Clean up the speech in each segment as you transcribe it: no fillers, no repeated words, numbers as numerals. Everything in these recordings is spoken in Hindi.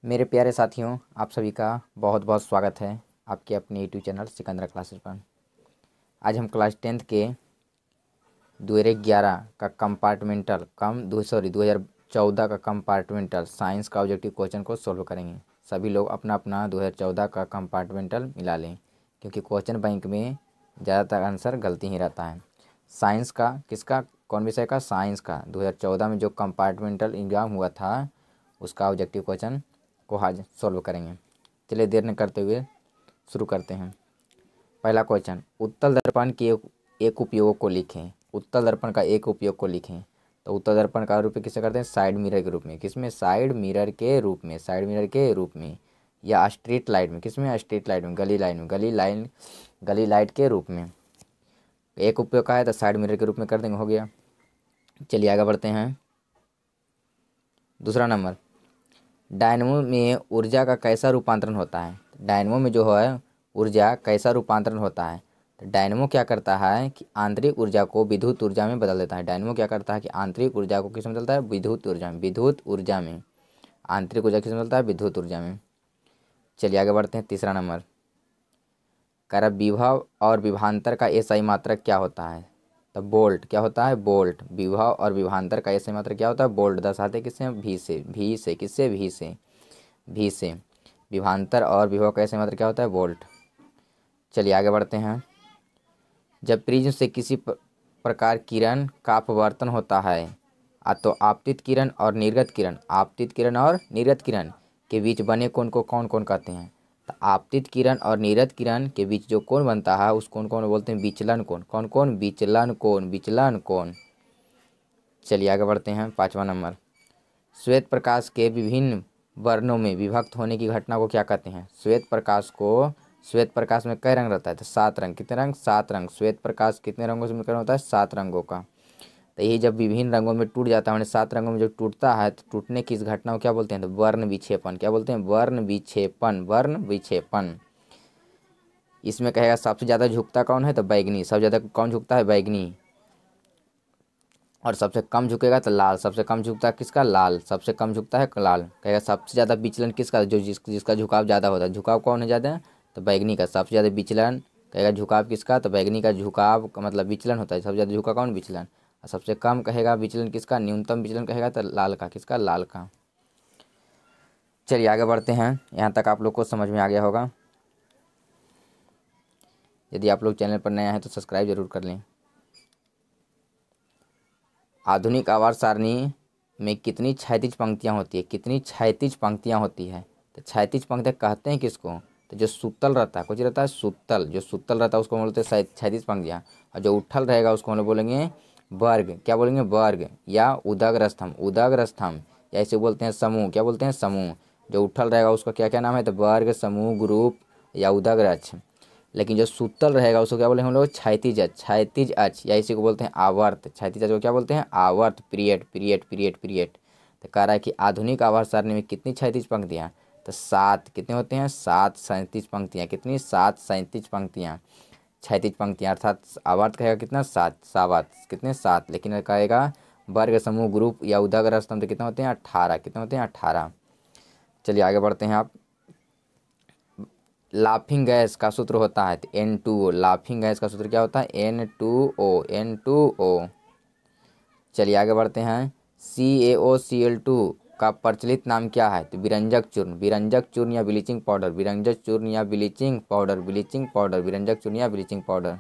मेरे प्यारे साथियों, आप सभी का बहुत बहुत स्वागत है आपके अपने यूट्यूब चैनल सिकंदरा क्लासेस पर। आज हम क्लास 10th के 2011 का कंपार्टमेंटल 2014 का कंपार्टमेंटल साइंस का ऑब्जेक्टिव क्वेश्चन को सोल्व करेंगे। सभी लोग अपना अपना 2014 का कंपार्टमेंटल मिला लें, क्योंकि क्वेश्चन बैंक में ज़्यादातर आंसर गलती ही रहता है। साइंस का किसका, कौन विषय का? साइंस का 2014 में जो कंपार्टमेंटल एग्जाम हुआ था उसका ऑब्जेक्टिव क्वेश्चन को आज सॉल्व करेंगे। चलिए देर न करते हुए शुरू करते हैं। पहला क्वेश्चन, उत्तल दर्पण के एक उपयोग को लिखें। उत्तल दर्पण का एक उपयोग को लिखें। तो उत्तल दर्पण का रूप किससे करते हैं? साइड मिरर के रूप में। किसमें? साइड मिरर के रूप में। साइड मिरर के रूप में या स्ट्रीट लाइट में। किसमें? स्ट्रीट लाइट में, गली लाइन में, गली लाइट के रूप में। एक उपयोग का है तो साइड मिरर के रूप में कर देंगे, हो गया। चलिए आगे बढ़ते हैं। दूसरा नंबर, डायनमो में ऊर्जा का कैसा रूपांतरण होता है? डायनमो में जो है ऊर्जा कैसा रूपांतरण होता है? तो डायनमो क्या करता है कि आंतरिक ऊर्जा को विद्युत ऊर्जा में बदल देता है। डायनमो क्या करता है कि आंतरिक ऊर्जा को किस में बदलता है? विद्युत ऊर्जा में। विद्युत ऊर्जा में आंतरिक ऊर्जा किस में बदलता है? विद्युत ऊर्जा में। चलिए आगे बढ़ते हैं। तीसरा नंबर, कर विभव और विभवांतर का एसआई मात्रक क्या होता है? तो बोल्ट क्या होता है? बोल्ट। विभव और विभवांतर का एसआई मात्रक क्या होता है? बोल्ट। दर्शाते किससे? भी से। भी से किससे? भी से। भी से। विभवांतर और विभव का एसआई मात्रक क्या होता है? वोल्ट। चलिए आगे बढ़ते हैं। जब प्रिज्म से किसी प्रकार किरण का अपवर्तन होता है तो आपतित किरण और निर्गत किरण के बीच बने कोण को कौन कौन कहते हैं? तो आपतित किरण और निर्गत किरण के बीच जो कोण बनता है उस कोण को बोलते हैं विचलन कोण। कौन कौन? विचलन कोण। विचलन कोण। चलिए आगे बढ़ते हैं। पाँचवा नंबर, श्वेत प्रकाश के विभिन्न वर्णों में विभक्त होने की घटना को क्या कहते हैं? श्वेत प्रकाश में कई रंग रहता है? तो 7 रंग। कितने रंग? 7 रंग। श्वेत प्रकाश कितने रंगों से मिलकर होता है? 7 रंगों का। तो यही जब विभिन्न रंगों में टूट जाता है, मैंने 7 रंगों में जब टूटता है तो टूटने की इस घटना को क्या बोलते हैं? तो वर्ण विक्षेपण। क्या बोलते हैं? वर्ण विक्षेपण। वर्ण विक्षेपण। इसमें कहेगा सबसे ज़्यादा झुकता कौन है? तो बैगनी। सबसे ज़्यादा कौन झुकता है? बैगनी। और सबसे कम झुकेगा तो लाल। सबसे कम झुकता है किसका? लाल। सबसे कम झुकता है लाल। कहेगा सबसे ज़्यादा विचलन किसका? जिसका झुकाव ज़्यादा होता है। झुकाव कौन है ज़्यादा? तो बैगनी का। सबसे ज़्यादा विचलन कहेगा झुकाव किसका? तो बैगनी का। झुकाव का मतलब विचलन होता है। सबसे ज़्यादा झुका कौन? विचलन। और सबसे कम कहेगा विचलन किसका? न्यूनतम विचलन कहेगा तो लाल का। किसका? लाल का। चलिए आगे बढ़ते हैं। यहाँ तक आप लोग को समझ में आ गया होगा। यदि आप लोग चैनल पर नया है तो सब्सक्राइब जरूर कर लें। आधुनिक आवाज़ सारणी में कितनी क्षैतिज पंक्तियाँ होती है? कितनी क्षैतिज पंक्तियाँ होती है? तो क्षैतिज पंक्तियाँ कहते हैं किसको? तो जो सुतल रहता है, कुछ रहता है सुतल, जो सुतल रहता है उसको बोलते हैं क्षैतिज पंक्तियाँ। और जो उठल रहेगा उसको हम लोग बोलेंगे वर्ग। क्या बोलेंगे? वर्ग या उदग्र स्तंभ। उदग्र स्तंभ या इसे बोलते हैं समूह। क्या बोलते हैं? समूह। जो उठल रहेगा उसका क्या क्या नाम है? तो वर्ग, समूह, ग्रुप या उदग्र अक्ष। लेकिन जो सूतल रहेगा उसको क्या बोलेंगे हम लोग? क्षैतिज अक्ष। क्षैतिज अक्ष या इसी को बोलते हैं आवर्त। क्षैतिज अक्ष को क्या बोलते हैं? आवर्त। Period period period period. तो कह रहा है कि आधुनिक आवर्त सारणी में कितनी क्षैतिज पंक्तियाँ? तो 7। कितने होते हैं? 7 क्षैतिज पंक्तियाँ। कितनी? 7 क्षैतिज पंक्तियाँ। क्षैतिज पंक्तियाँ अर्थात आवर्त कहेगा कितना? 7। सावर्त कितने? 7। लेकिन कहेगा वर्ग, समूह, ग्रुप या उदग्र स्तंभ कितने होते हैं? 18। कितने होते हैं? 18। चलिए आगे बढ़ते हैं। आप लाफिंग गैस का सूत्र होता है N2O। लाफिंग गैस का सूत्र क्या होता है? N2O। N2O। चलिए आगे बढ़ते हैं। CaOCl2 का प्रचलित नाम क्या है? तो विरंजक चूर्ण। विरंजक चूर्ण या ब्लीचिंग पाउडर। विरंजक चूर्ण या ब्लीचिंग पाउडर। Bleaching powder. विरंजक चूर्ण या ब्लीचिंग पाउडर।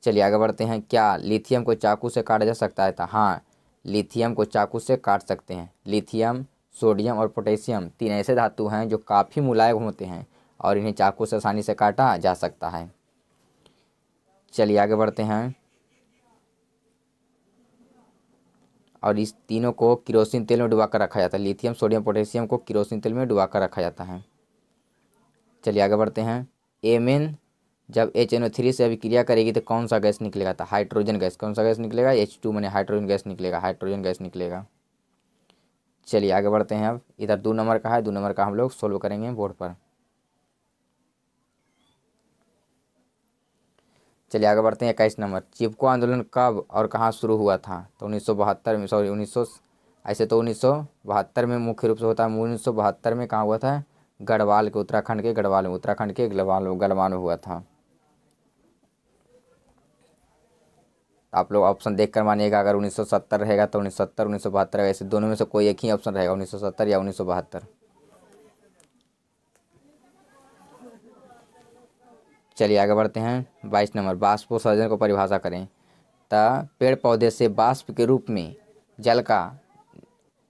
चलिए आगे बढ़ते हैं। क्या लिथियम को चाकू से काटा जा सकता है? तो हाँ, लिथियम को चाकू से काट सकते हैं। लिथियम, सोडियम और पोटेशियम 3 ऐसे धातु हैं जो काफ़ी मुलायम होते हैं और इन्हें चाकू से आसानी से काटा जा सकता है। चलिए आगे बढ़ते हैं। और इस तीनों को किरोसिन तेल में डुबा कर रखा जाता है। लिथियम, सोडियम, पोटेशियम को किरोसिन तेल में डुबा कर रखा जाता है। चलिए आगे बढ़ते हैं। एमेन जब HNO3 से अभिक्रिया करेगी तो कौन सा गैस निकलेगा? तो हाइड्रोजन गैस। कौन सा गैस निकलेगा? H2 माने हाइड्रोजन गैस निकलेगा। हाइड्रोजन गैस निकलेगा। चलिए आगे बढ़ते हैं। अब इधर 2 नंबर का है, 2 नंबर का हम लोग सोल्व करेंगे बोर्ड पर। चलिए आगे बढ़ते हैं। 21 नंबर, चिपको आंदोलन कब और कहाँ शुरू हुआ था? तो 1972 में, सॉरी ऐसे तो 1972 में मुख्य रूप से होता है। 1972 में कहाँ हुआ था? गढ़वाल के, उत्तराखंड के गढ़वाल में, उत्तराखंड के गढ़वाल में हुआ था। आप लोग ऑप्शन देख कर मानिएगा, अगर 1970 रहेगा तो 1970, 1972 ऐसे दोनों में से कोई एक ही ऑप्शन रहेगा, 1970 या 1972। चलिए आगे बढ़ते हैं। 22 नंबर, बाष्पोत्सर्जन को परिभाषा करें। तो पेड़ पौधे से बाष्प के रूप में जल का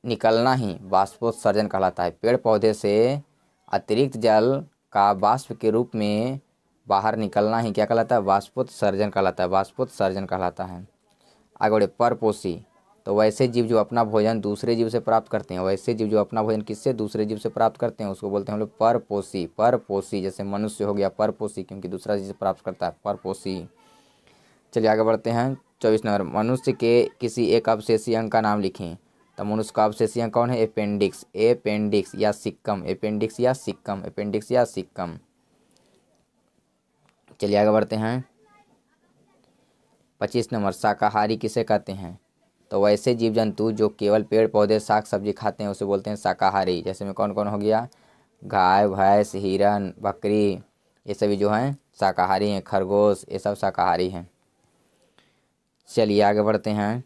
निकलना ही बाष्पोत्सर्जन कहलाता है। पेड़ पौधे से अतिरिक्त जल का बाष्प के रूप में बाहर निकलना ही क्या कहलाता है? बाष्पोत्सर्जन कहलाता है, बाष्पोत्सर्जन कहलाता है। आगे बढ़े, परपोषी। तो वैसे जीव जो अपना भोजन दूसरे जीव से प्राप्त करते हैं, वैसे जीव जो अपना भोजन किससे? दूसरे जीव से प्राप्त करते हैं, उसको बोलते हैं हम लोग परपोषी। परपोषी जैसे मनुष्य हो गया परपोषी, क्योंकि दूसरा जीव से प्राप्त करता है, परपोषी। चलिए आगे बढ़ते हैं। 24 नंबर, मनुष्य के किसी एक अवशेषीय अंग का नाम लिखें। तो मनुष्य का अवशेषीय अंग कौन है? अपेंडिक्स, अपेंडिक्स या सिक्कम, अपेंडिक्स या सिक्कम, अपेंडिक्स या सिक्कम। चलिए आगे बढ़ते हैं। 25 नंबर, शाकाहारी किसे कहते हैं? तो वैसे जीव जंतु जो केवल पेड़ पौधे शाक सब्जी खाते हैं उसे बोलते हैं शाकाहारी। जैसे में कौन कौन हो गया? गाय, भैंस, हिरन, बकरी, ये सभी जो हैं शाकाहारी हैं। खरगोश, ये सब शाकाहारी हैं। चलिए आगे बढ़ते हैं।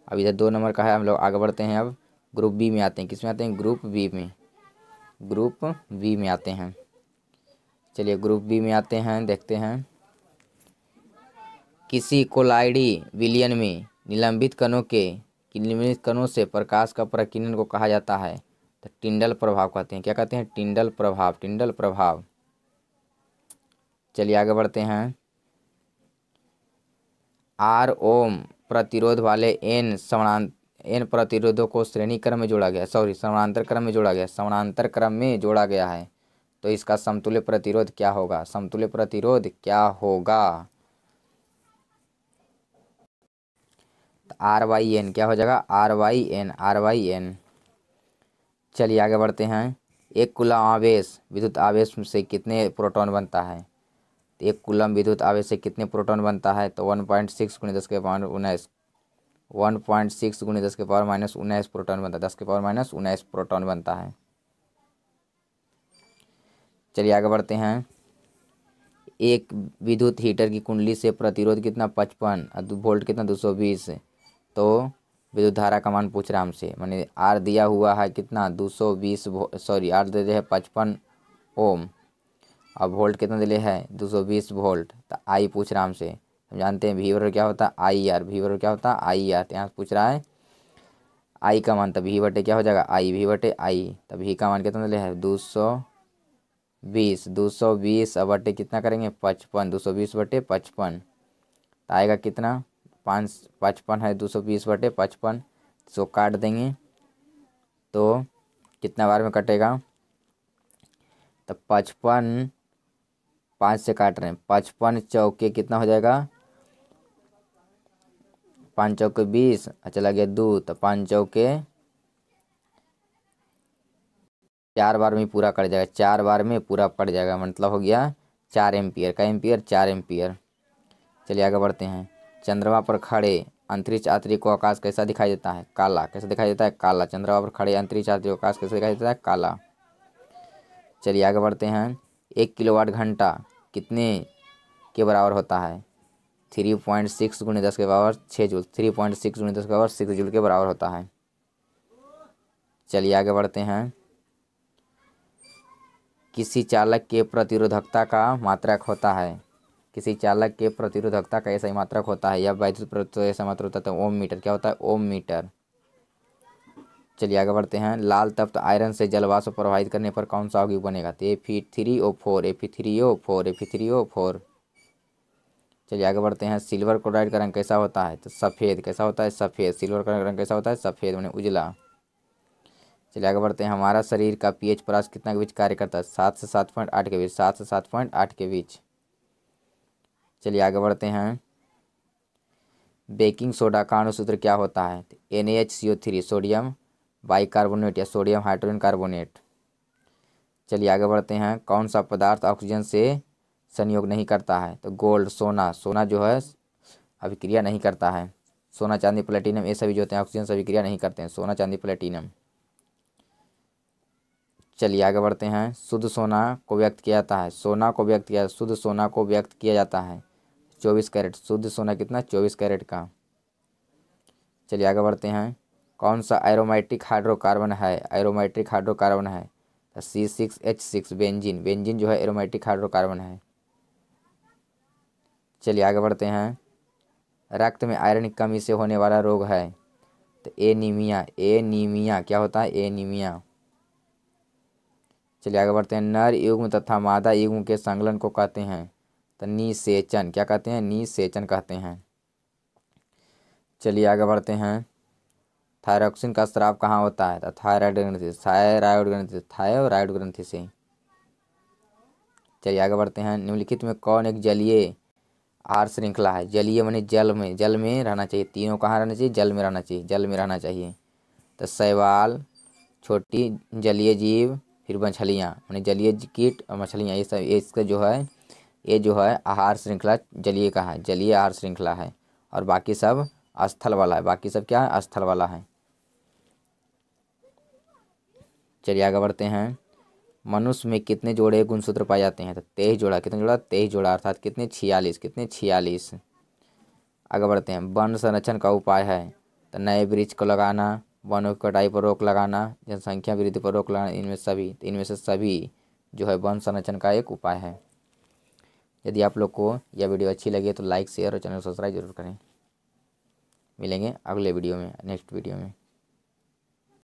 अब इधर 2 नंबर का है, हम लोग आगे बढ़ते हैं। अब ग्रुप बी में आते हैं। किस में आते हैं? ग्रुप बी में, ग्रुप बी में आते हैं। चलिए ग्रुप बी में आते हैं, देखते हैं। किसी कोलाइडी विलयन में निलंबित कणों से प्रकाश का प्रकीर्णन को कहा जाता है। तो टिंडल प्रभाव कहते हैं। क्या कहते हैं? टिंडल प्रभाव, टिंडल प्रभाव। चलिए आगे बढ़ते हैं। आर ओम प्रतिरोध वाले एन प्रतिरोधों को श्रेणी क्रम में जोड़ा गया, समानांतर क्रम में जोड़ा गया, समानांतर क्रम में जोड़ा गया है। तो इसका समतुल्य प्रतिरोध क्या होगा? समतुल्य प्रतिरोध क्या होगा? RYN क्या हो जाएगा? RYN। चलिए आगे बढ़ते हैं। एक कूलम आवेश विद्युत आवेश से कितने प्रोटॉन बनता है? एक कूलम विद्युत आवेश से कितने प्रोटॉन बनता है? तो 1.6 × 10⁻19, 1.6 × 10⁻19 प्रोटॉन बनता है, 10⁻19 प्रोटॉन बनता है। चलिए आगे बढ़ते हैं। एक विद्युत हीटर की कुंडली से प्रतिरोध कितना? 55, वोल्ट कितना? 220। तो विद्युत धारा का मान पूछ रहा हमसे, मैंने आर दिया हुआ है कितना? 220, आर दे दिया है 55 ओम, अब वोल्ट कितना दिले है? 220 वोल्ट। तो आई पूछ रहा हमसे। हम जानते हैं वी बराबर क्या होता है? I R. वी बराबर क्या होता है? I R. तो यहाँ पूछ रहा है आई का मान, तब वी बटे क्या हो जाएगा? आई, वी बटे आई। तब वी का मान कितना दिले है? 220, 220 अब बटे कितना करेंगे? 55, 220 बटे 55। तो आएगा कितना? 55 है, 220 बटे 55, इसको काट देंगे तो कितना बार में कटेगा? तो 55 5 से काट रहे हैं, 55 चौके कितना हो जाएगा? 5 चौके 20, चला गया 2, तो 5 चौके 4 बार में पूरा कर जाएगा, 4 बार में पूरा पड़ जाएगा, मतलब हो गया 4 एम्पियर का एम्पियर 4 एम्पियर। चलिए आगे बढ़ते हैं। चंद्रमा पर खड़े अंतरिक्ष यात्री को आकाश कैसा दिखाई देता है? काला। कैसा दिखाई देता है? काला। चंद्रमा पर खड़े अंतरिक्ष यात्री को आकाश कैसा दिखाई देता है? काला। चलिए आगे बढ़ते हैं। 1 किलोवाट घंटा कितने के बराबर होता है? 3.6 × 10⁻6 जूल, 3.6 × 10⁻6 जूल के बराबर होता है। चलिए आगे बढ़ते हैं। किसी चालक के प्रतिरोधकता का मात्रक होता है? किसी चालक के प्रतिरोधकता का ऐसा ही मात्रक होता है, या वैद्युत प्रतिरोध ऐसा मात्रक होता है? ओम मीटर। क्या होता है? ओम मीटर। चलिए आगे बढ़ते हैं। लाल तप्त आयरन से जलवाष्प प्रवाहित करने पर कौन सा यौगिक बनेगा? तो Fe3O4, Fe3O4, Fe3O4। चलिए आगे बढ़ते हैं। सिल्वर क्लोराइड का रंग कैसा होता है? तो सफ़ेद। कैसा होता है? सफ़ेद। सिल्वर का रंग कैसा होता है? सफ़ेद, माने उजला। चलिए आगे बढ़ते हैं। हमारा शरीर का पीएच परास कितना के बीच कार्य करता है? 7 से 7.8 के बीच, 7 से 7.8 के बीच। चलिए आगे बढ़ते हैं। बेकिंग सोडा का अणुसूत्र क्या होता है? NaHCO3, सोडियम बाइकार्बोनेट या सोडियम हाइड्रोजन कार्बोनेट। चलिए आगे बढ़ते हैं। कौन सा पदार्थ ऑक्सीजन से संयोग नहीं करता है? तो गोल्ड, सोना। सोना जो है अभिक्रिया नहीं करता है, सोना चांदी प्लेटिनम ये सभी जो होते हैं ऑक्सीजन से अभिक्रिया नहीं करते हैं, सोना चांदी प्लेटिनम। चलिए आगे बढ़ते हैं। शुद्ध सोना को व्यक्त किया जाता है, सोना को व्यक्त किया, शुद्ध सोना को व्यक्त किया जाता है 24 कैरेट। शुद्ध सोना कितना? 24 कैरेट का। चलिए आगे बढ़ते हैं। कौन सा एरोमेटिक हाइड्रोकार्बन है? एरोमेटिक हाइड्रोकार्बन है C6H6 बेंजीन। बेंजीन जो है एरोमेटिक हाइड्रोकार्बन है। चलिए आगे बढ़ते हैं। रक्त में आयरन की कमी से होने वाला रोग है तो एनीमिया। एनीमिया क्या होता है? एनीमिया। चलिए आगे बढ़ते हैं। नर युग्म तथा मादा युग्म के संकलन को कहते हैं तो निषेचन। क्या कहते हैं? निषेचन कहते हैं। चलिए आगे बढ़ते हैं। थायरॉक्सिन का स्राव कहाँ होता है? तो थायराइड ग्रंथि, थायराइड ग्रंथि, थायराइड ग्रंथि से। चलिए आगे बढ़ते हैं। निम्नलिखित में कौन एक जलीय आहार श्रृंखला है? जलीय माने जल में रहना चाहिए। तीनों कहाँ रहना चाहिए? जल में रहना चाहिए, जल में रहना चाहिए। तो शैवाल, छोटी जलीय जीव, फिर मछलियाँ माने जलीय कीट और मछलियाँ, ये सब इसका जो है आहार श्रृंखला जलीय का है, जलीय आहार श्रृंखला है। और बाकी सब स्थल वाला है, बाकी सब क्या है? स्थल वाला है। चलिए आगे बढ़ते हैं। मनुष्य में कितने जोड़े गुणसूत्र पाए जाते हैं? तो 23 जोड़ा। कितने जोड़ा? 23 जोड़ा, अर्थात कितने? 46। कितने? 46। आगे बढ़ते हैं। वन संरक्षण का उपाय है तो नए वृक्ष को लगाना, वनों की कटाई पर रोक लगाना, जनसंख्या वृद्धि पर रोक लगाना, इनमें से सभी जो है वन संरक्षण का एक उपाय है। यदि आप लोग को यह वीडियो अच्छी लगी तो लाइक शेयर और चैनल सब्सक्राइब जरूर करें। मिलेंगे अगले वीडियो में, नेक्स्ट वीडियो में।